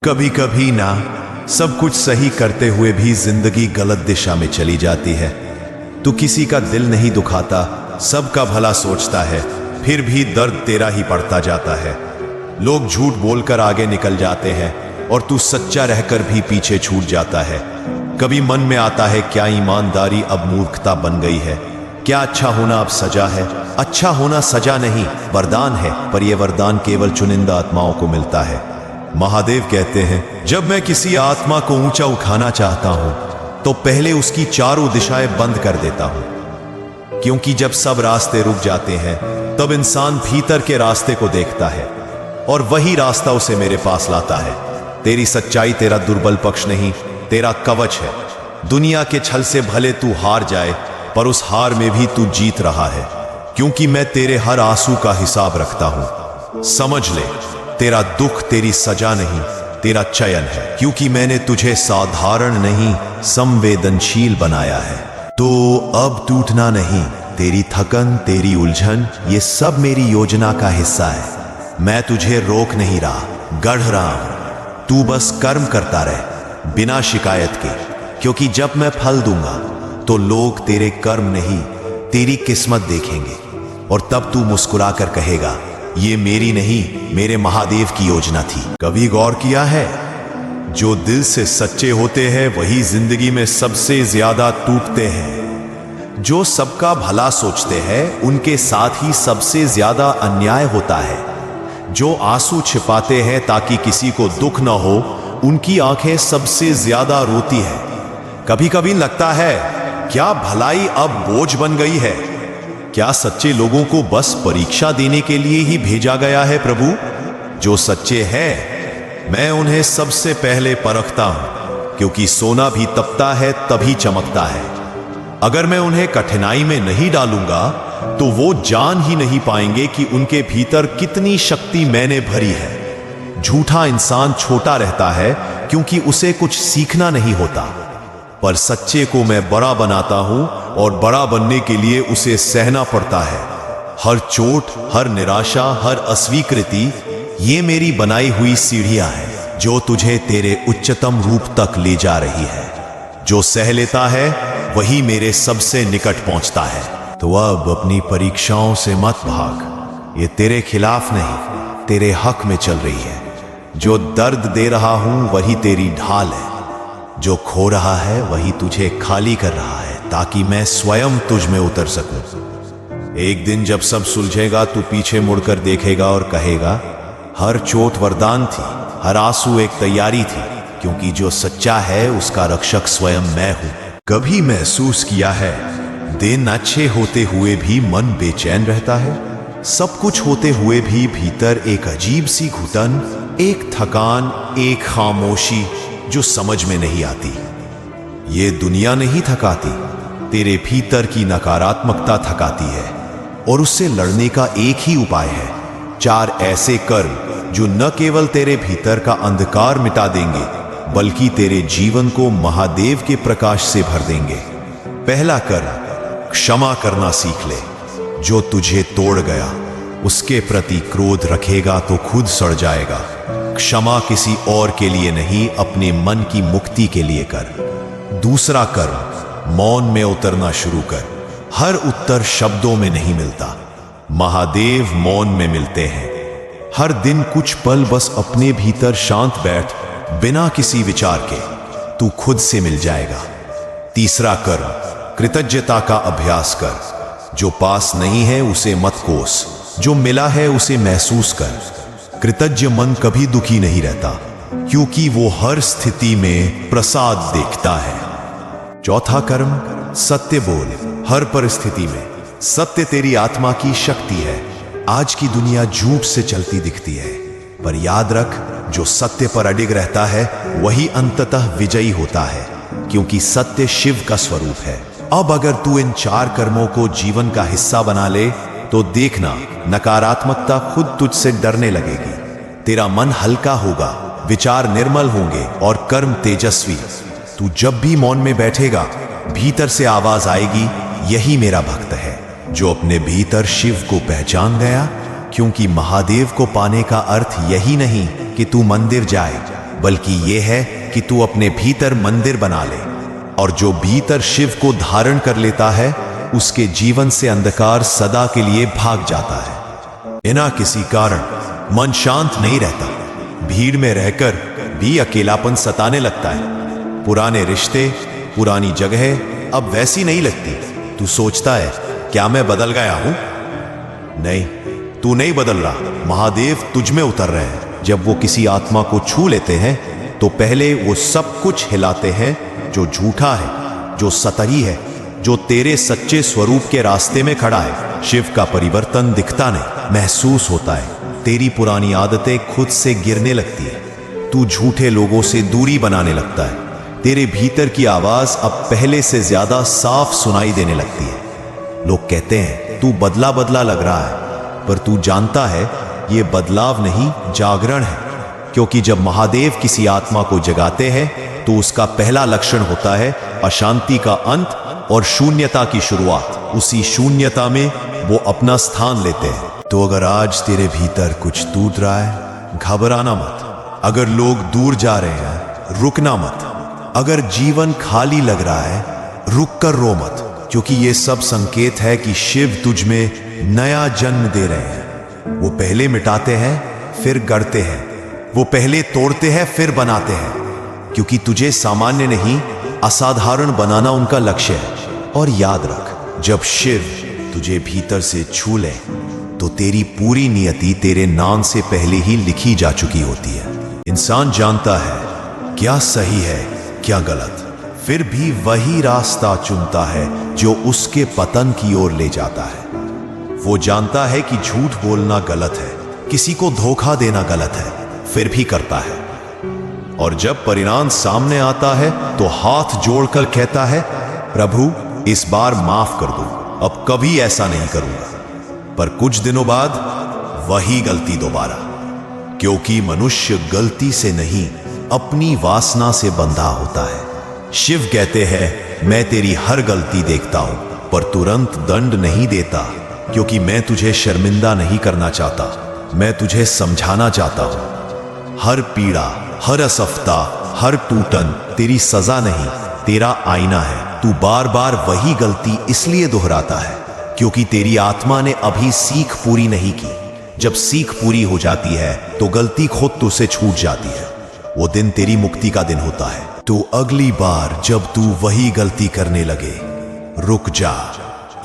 कभी कभी ना, सब कुछ सही करते हुए भी जिंदगी गलत दिशा में चली जाती है। तू किसी का दिल नहीं दुखाता, सबका भला सोचता है, फिर भी दर्द तेरा ही पड़ता जाता है। लोग झूठ बोलकर आगे निकल जाते हैं और तू सच्चा रहकर भी पीछे छूट जाता है। कभी मन में आता है, क्या ईमानदारी अब मूर्खता बन गई है? क्या अच्छा होना अब सजा है? अच्छा होना सजा नहीं, वरदान है, पर यह वरदान केवल चुनिंदा आत्माओं को मिलता है। महादेव कहते हैं, जब मैं किसी आत्मा को ऊंचा उठाना चाहता हूं तो पहले उसकी चारों दिशाएं बंद कर देता हूं, क्योंकि जब सब रास्ते रुक जाते हैं तब इंसान भीतर के रास्ते को देखता है और वही रास्ता उसे मेरे पास लाता है। तेरी सच्चाई तेरा दुर्बल पक्ष नहीं, तेरा कवच है। दुनिया के छल से भले तू हार जाए, पर उस हार में भी तू जीत रहा है, क्योंकि मैं तेरे हर आंसू का हिसाब रखता हूं। समझ ले, तेरा दुख तेरी सजा नहीं, तेरा चयन है, क्योंकि मैंने तुझे साधारण नहीं, संवेदनशील बनाया है। तो अब टूटना नहीं, तेरी थकन, तेरी उलझन, ये सब मेरी योजना का हिस्सा है। मैं तुझे रोक नहीं रहा, गढ़ रहा हूं। तू बस कर्म करता रहे, बिना शिकायत के, क्योंकि जब मैं फल दूंगा तो लोग तेरे कर्म नहीं, तेरी किस्मत देखेंगे, और तब तू मुस्कुरा कर कहेगा, ये मेरी नहीं, मेरे महादेव की योजना थी। कभी गौर किया है, जो दिल से सच्चे होते हैं वही जिंदगी में सबसे ज्यादा टूटते हैं। जो सबका भला सोचते हैं उनके साथ ही सबसे ज्यादा अन्याय होता है। जो आंसू छिपाते हैं ताकि किसी को दुख न हो, उनकी आंखें सबसे ज्यादा रोती है। कभी कभी लगता है, क्या भलाई अब बोझ बन गई है? क्या सच्चे लोगों को बस परीक्षा देने के लिए ही भेजा गया है? प्रभु, जो सच्चे हैं मैं उन्हें सबसे पहले परखता हूं, क्योंकि सोना भी तपता है तभी चमकता है। अगर मैं उन्हें कठिनाई में नहीं डालूंगा तो वो जान ही नहीं पाएंगे कि उनके भीतर कितनी शक्ति मैंने भरी है। झूठा इंसान छोटा रहता है क्योंकि उसे कुछ सीखना नहीं होता, पर सच्चे को मैं बड़ा बनाता हूं और बड़ा बनने के लिए उसे सहना पड़ता है। हर चोट, हर निराशा, हर अस्वीकृति, ये मेरी बनाई हुई सीढ़ियां हैं जो तुझे तेरे उच्चतम रूप तक ले जा रही है। जो सह लेता है वही मेरे सबसे निकट पहुंचता है। तो अब अपनी परीक्षाओं से मत भाग, ये तेरे खिलाफ नहीं, तेरे हक में चल रही है। जो दर्द दे रहा हूं वही तेरी ढाल है, जो खो रहा है वही तुझे खाली कर रहा है, ताकि मैं स्वयं तुझ में उतर सकूं। एक दिन जब सब सुलझेगा तू पीछे मुड़कर देखेगा और कहेगा, हर चोट वरदान थी, हर आंसू एक तैयारी थी, क्योंकि जो सच्चा है उसका रक्षक स्वयं मैं हूं। कभी महसूस किया है, दिन अच्छे होते हुए भी मन बेचैन रहता है? सब कुछ होते हुए भी भीतर एक अजीब सी घुटन, एक थकान, एक खामोशी जो समझ में नहीं आती। ये दुनिया नहीं थकाती, तेरे भीतर की नकारात्मकता थकाती है, और उससे लड़ने का एक ही उपाय है, 4 ऐसे कर्म जो न केवल तेरे भीतर का अंधकार मिटा देंगे, बल्कि तेरे जीवन को महादेव के प्रकाश से भर देंगे। पहला कर्म, क्षमा करना सीख ले। जो तुझे तोड़ गया उसके प्रति क्रोध रखेगा तो खुद सड़ जाएगा। क्षमा किसी और के लिए नहीं, अपने मन की मुक्ति के लिए कर। दूसरा कर्म, मौन में उतरना शुरू कर। हर उत्तर शब्दों में नहीं मिलता, महादेव मौन में मिलते हैं। हर दिन कुछ पल बस अपने भीतर शांत बैठ, बिना किसी विचार के, तू खुद से मिल जाएगा। तीसरा कर्म, कृतज्ञता का अभ्यास कर। जो पास नहीं है उसे मत कोस, जो मिला है उसे महसूस कर। कृतज्ञ मन कभी दुखी नहीं रहता, क्योंकि वो हर स्थिति में प्रसाद देखता है। चौथा कर्म, सत्य बोल। हर परिस्थिति में सत्य तेरी आत्मा की शक्ति है। आज की दुनिया झूठ से चलती दिखती है, पर याद रख, जो सत्य पर अडिग रहता है वही अंततः विजयी होता है, क्योंकि सत्य शिव का स्वरूप है। अब अगर तू इन 4 कर्मों को जीवन का हिस्सा बना ले तो देखना, नकारात्मकता खुद तुझसे डरने लगेगी। तेरा मन हल्का होगा, विचार निर्मल होंगे और कर्म तेजस्वी। तू जब भी मौन में बैठेगा, भीतर से आवाज आएगी, यही मेरा भक्त है, जो अपने भीतर शिव को पहचान गया। क्योंकि महादेव को पाने का अर्थ यही नहीं कि तू मंदिर जाए, बल्कि ये है कि तू अपने भीतर मंदिर बना ले, और जो भीतर शिव को धारण कर लेता है उसके जीवन से अंधकार सदा के लिए भाग जाता है। बिना किसी कारण मन शांत नहीं रहता, भीड़ में रहकर भी अकेलापन सताने लगता है। पुराने रिश्ते, पुरानी जगह अब वैसी नहीं लगती। तू सोचता है क्या मैं बदल गया हूं? नहीं, तू नहीं बदल रहा। महादेव तुझ में उतर रहे हैं। जब वो किसी आत्मा को छू लेते हैं तो पहले वो सब कुछ हिलाते हैं जो झूठा है, जो सतही है, जो तेरे सच्चे स्वरूप के रास्ते में खड़ा है। शिव का परिवर्तन दिखता नहीं, महसूस होता है। तेरी पुरानी आदतें खुद से गिरने लगती है। तू झूठे लोगों से दूरी बनाने लगता है। तेरे भीतर की आवाज अब पहले से ज्यादा साफ सुनाई देने लगती है। लोग कहते हैं तू बदला बदला लग रहा है, पर तू जानता है ये बदलाव नहीं, जागरण है। क्योंकि जब महादेव किसी आत्मा को जगाते हैं तो उसका पहला लक्षण होता है अशांति का अंत और शून्यता की शुरुआत। उसी शून्यता में वो अपना स्थान लेते हैं। तो अगर आज तेरे भीतर कुछ टूट रहा है, घबराना मत। अगर लोग दूर जा रहे हैं, रुकना मत। अगर जीवन खाली लग रहा है, रुक कर रो मत, क्योंकि ये सब संकेत है कि शिव तुझ में नया जन्म दे रहे हैं। वो पहले मिटाते हैं फिर गढ़ते हैं, वो पहले तोड़ते हैं फिर बनाते हैं, क्योंकि तुझे सामान्य नहीं असाधारण बनाना उनका लक्ष्य है। और याद रख, जब शिव तुझे भीतर से छू ले तो तेरी पूरी नियति तेरे नाम से पहले ही लिखी जा चुकी होती है। इंसान जानता है क्या सही है क्या गलत, फिर भी वही रास्ता चुनता है जो उसके पतन की ओर ले जाता है। वो जानता है कि झूठ बोलना गलत है, किसी को धोखा देना गलत है, फिर भी करता है। और जब परिणाम सामने आता है तो हाथ जोड़कर कहता है, प्रभु इस बार माफ कर दो, अब कभी ऐसा नहीं करूंगा। पर कुछ दिनों बाद वही गलती दोबारा, क्योंकि मनुष्य गलती से नहीं अपनी वासना से बंधा होता है। शिव कहते हैं मैं तेरी हर गलती देखता हूं, पर तुरंत दंड नहीं देता, क्योंकि मैं तुझे शर्मिंदा नहीं करना चाहता, मैं तुझे समझाना चाहता हूं। हर पीड़ा, हर असफलता, हर टूटन तेरी सजा नहीं, तेरा आईना है। तू बार बार वही गलती इसलिए दोहराता है क्योंकि तेरी आत्मा ने अभी सीख पूरी नहीं की। जब सीख पूरी हो जाती है तो गलती खुद तुझसे छूट जाती है। वो दिन तेरी मुक्ति का दिन होता है। तो अगली बार जब तू वही गलती करने लगे, रुक जा,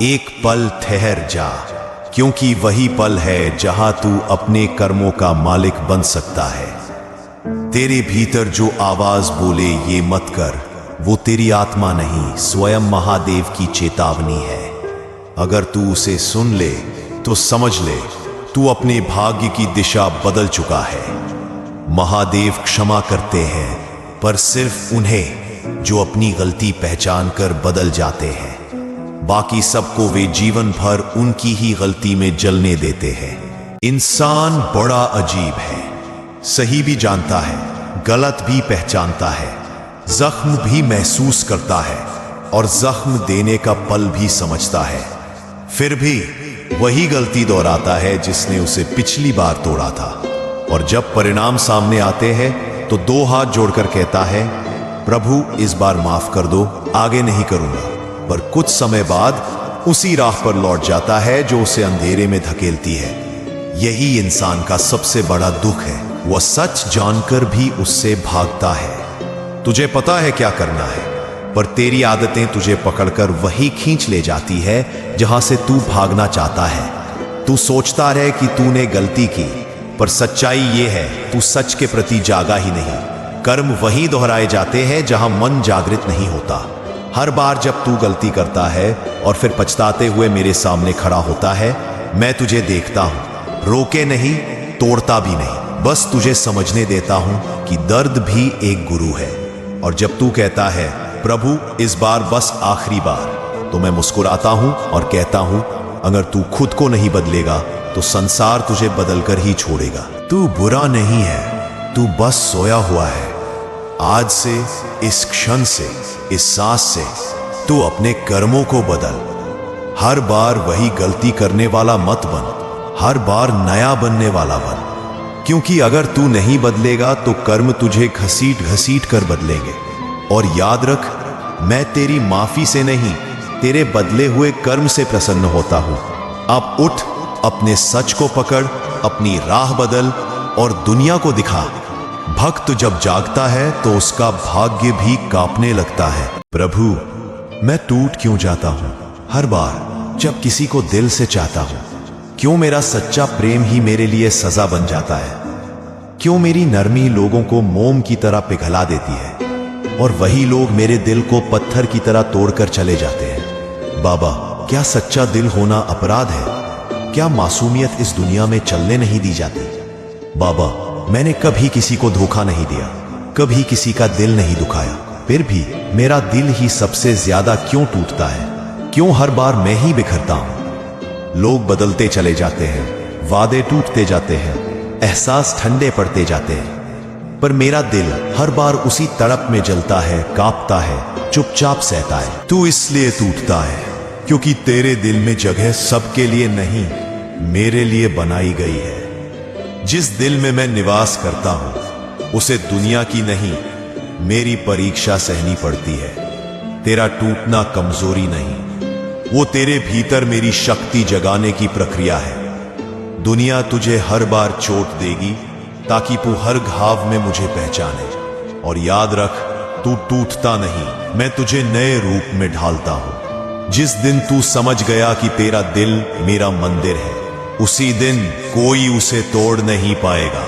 एक पल ठहर जा, क्योंकि वही पल है जहां तू अपने कर्मों का मालिक बन सकता है। तेरे भीतर जो आवाज बोले ये मत कर, वो तेरी आत्मा नहीं, स्वयं महादेव की चेतावनी है। अगर तू उसे सुन ले तो समझ ले तू अपने भाग्य की दिशा बदल चुका है। महादेव क्षमा करते हैं, पर सिर्फ उन्हें जो अपनी गलती पहचान कर बदल जाते हैं। बाकी सबको वे जीवन भर उनकी ही गलती में जलने देते हैं। इंसान बड़ा अजीब है, सही भी जानता है, गलत भी पहचानता है, जख्म भी महसूस करता है और जख्म देने का पल भी समझता है, फिर भी वही गलती दोहराता है जिसने उसे पिछली बार तोड़ा था। और जब परिणाम सामने आते हैं तो दो हाथ जोड़कर कहता है, प्रभु इस बार माफ कर दो, आगे नहीं करूंगा। पर कुछ समय बाद उसी राह पर लौट जाता है जो उसे अंधेरे में धकेलती है। यही इंसान का सबसे बड़ा दुख है, वह सच जानकर भी उससे भागता है। तुझे पता है क्या करना है, पर तेरी आदतें तुझे पकड़कर वही खींच ले जाती है जहां से तू भागना चाहता है। तू सोचता रहे कि तूने गलती की, पर सच्चाई ये है तू सच के प्रति जागा ही नहीं। कर्म वही दोहराए जाते हैं जहां मन जागृत नहीं होता। हर बार जब तू गलती करता है और फिर पछताते हुए मेरे सामने खड़ा होता है, मैं तुझे देखता हूं, रोके नहीं, तोड़ता भी नहीं, बस तुझे समझने देता हूं कि दर्द भी एक गुरु है। और जब तू कहता है, प्रभु इस बार बस आखिरी बार, तो मैं मुस्कुराता हूं और कहता हूं, अगर तू खुद को नहीं बदलेगा तो संसार तुझे बदलकर ही छोड़ेगा। तू बुरा नहीं है, तू बस सोया हुआ है। आज से, इस क्षण से, इस सांस से तू अपने कर्मों को बदल। हर बार वही गलती करने वाला मत बन, हर बार नया बनने वाला बन। क्योंकि अगर तू नहीं बदलेगा तो कर्म तुझे घसीट घसीट कर बदलेंगे। और याद रख, मैं तेरी माफी से नहीं, तेरे बदले हुए कर्म से प्रसन्न होता हूं। अब उठ, अपने सच को पकड़, अपनी राह बदल और दुनिया को दिखा। भक्त जब जागता है तो उसका भाग्य भी कांपने लगता है। प्रभु, मैं टूट क्यों जाता हूं हर बार जब किसी को दिल से चाहता हूं? क्यों मेरा सच्चा प्रेम ही मेरे लिए सजा बन जाता है? क्यों मेरी नरमी लोगों को मोम की तरह पिघला देती है और वही लोग मेरे दिल को पत्थर की तरह तोड़कर चले जाते हैं? बाबा, क्या सच्चा दिल होना अपराध है? क्या मासूमियत इस दुनिया में चलने नहीं दी जाती? बाबा, मैंने कभी किसी को धोखा नहीं दिया, कभी किसी का दिल नहीं दुखाया, फिर भी मेरा दिल ही सबसे ज्यादा क्यों टूटता है? क्यों हर बार मैं ही बिखरता हूं? लोग बदलते चले जाते हैं, वादे टूटते जाते हैं, एहसास ठंडे पड़ते जाते हैं, पर मेरा दिल हर बार उसी तड़प में जलता है, कांपता है, चुपचाप सहता है। तू इसलिए टूटता है क्योंकि तेरे दिल में जगह सबके लिए नहीं, मेरे लिए बनाई गई है। जिस दिल में मैं निवास करता हूं उसे दुनिया की नहीं, मेरी परीक्षा सहनी पड़ती है। तेरा टूटना कमजोरी नहीं, वो तेरे भीतर मेरी शक्ति जगाने की प्रक्रिया है। दुनिया तुझे हर बार चोट देगी ताकि तू हर घाव में मुझे पहचाने। और याद रख, तू टूटता नहीं, मैं तुझे नए रूप में ढालता हूं। जिस दिन तू समझ गया कि तेरा दिल मेरा मंदिर है, उसी दिन कोई उसे तोड़ नहीं पाएगा।